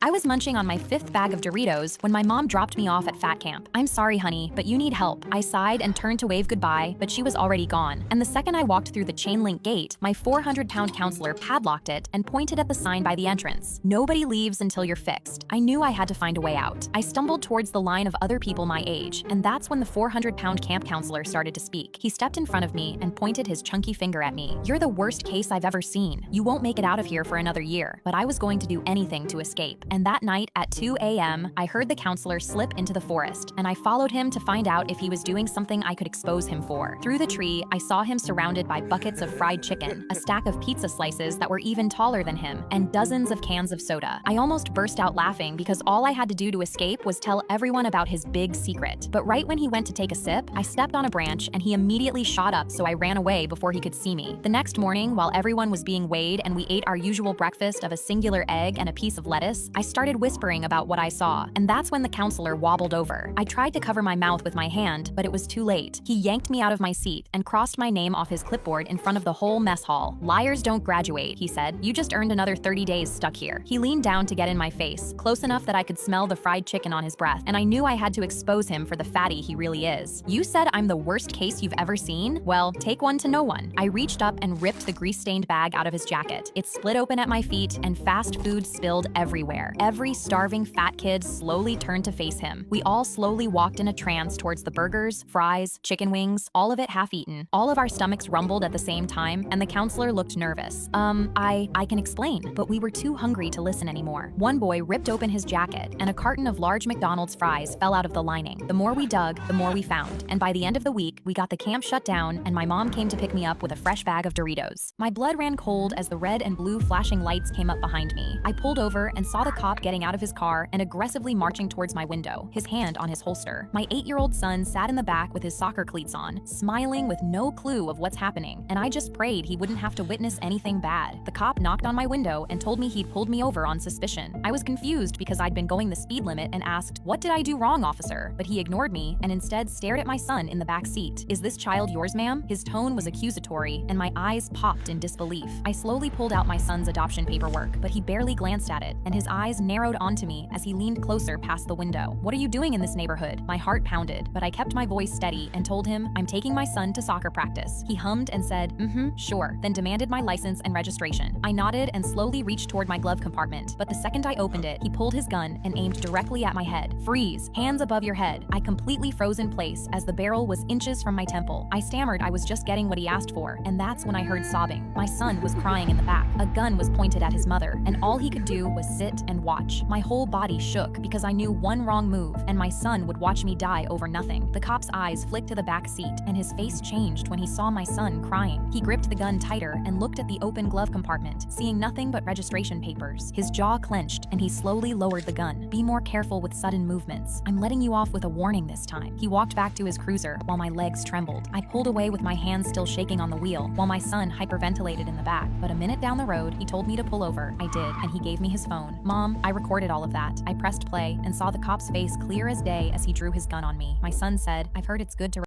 I was munching on my fifth bag of Doritos when my mom dropped me off at fat camp. "I'm sorry, honey, but you need help." I sighed and turned to wave goodbye, but she was already gone. And the second I walked through the chain link gate, my 400-pound counselor padlocked it and pointed at the sign by the entrance. "Nobody leaves until you're fixed." I knew I had to find a way out. I stumbled towards the line of other people my age, and that's when the 400-pound camp counselor started to speak. He stepped in front of me and pointed his chunky finger at me. "You're the worst case I've ever seen. You won't make it out of here for another year." But I was going to do anything to escape. And that night at 2 a.m., I heard the counselor slip into the forest, and I followed him to find out if he was doing something I could expose him for. Through the tree, I saw him surrounded by buckets of fried chicken, a stack of pizza slices that were even taller than him, and dozens of cans of soda. I almost burst out laughing because all I had to do to escape was tell everyone about his big secret. But right when he went to take a sip, I stepped on a branch and he immediately shot up, so I ran away before he could see me. The next morning, while everyone was being weighed and we ate our usual breakfast of a singular egg and a piece of lettuce, I started whispering about what I saw, and that's when the counselor wobbled over. I tried to cover my mouth with my hand, but it was too late. He yanked me out of my seat and crossed my name off his clipboard in front of the whole mess hall. "Liars don't graduate," he said. "You just earned another 30 days stuck here." He leaned down to get in my face, close enough that I could smell the fried chicken on his breath, and I knew I had to expose him for the fatty he really is. "You said I'm the worst case you've ever seen? Well, take one to know one." I reached up and ripped the grease-stained bag out of his jacket. It split open at my feet, and fast food spilled everywhere. Every starving fat kid slowly turned to face him. We all slowly walked in a trance towards the burgers, fries, chicken wings, all of it half-eaten. All of our stomachs rumbled at the same time, and the counselor looked nervous. I can explain, but we were too hungry to listen anymore. One boy ripped open his jacket, and a carton of large McDonald's fries fell out of the lining. The more we dug, the more we found, and by the end of the week, we got the camp shut down, and my mom came to pick me up with a fresh bag of Doritos. My blood ran cold as the red and blue flashing lights came up behind me. I pulled over and saw the cop getting out of his car and aggressively marching towards my window, his hand on his holster. My 8-year-old son sat in the back with his soccer cleats on, smiling with no clue of what's happening, and I just prayed he wouldn't have to witness anything bad. The cop knocked on my window and told me he'd pulled me over on suspicion. I was confused because I'd been going the speed limit and asked, "What did I do wrong, officer?" But he ignored me and instead stared at my son in the back seat. "Is this child yours, ma'am?" His tone was accusatory, and my eyes popped in disbelief. I slowly pulled out my son's adoption paperwork, but he barely glanced at it, and his eyes narrowed onto me as he leaned closer past the window. "What are you doing in this neighborhood?" My heart pounded, but I kept my voice steady and told him, "I'm taking my son to soccer practice." He hummed and said, "Sure," then demanded my license and registration. I nodded and slowly reached toward my glove compartment, but the second I opened it, he pulled his gun and aimed directly at my head. "Freeze! Hands above your head." I completely froze in place as the barrel was inches from my temple. I stammered I was just getting what he asked for, and that's when I heard sobbing. My son was crying in the back. A gun was pointed at his mother, and all he could do was sit and watch. My whole body shook because I knew one wrong move, and my son would watch me die over nothing. The cop's eyes flicked to the back seat, and his face changed when he saw my son crying. He gripped the gun tighter and looked at the open glove compartment, seeing nothing but registration papers. His jaw clenched, and he slowly lowered the gun. "Be more careful with sudden movements. I'm letting you off with a warning this time." He walked back to his cruiser while my legs trembled. I pulled away with my hands still shaking on the wheel, while my son hyperventilated in the back. But a minute down the road, he told me to pull over. I did, and he gave me his phone. "Mom, I recorded all of that." I pressed play and saw the cop's face clear as day as he drew his gun on me. My son said, "I've heard it's good to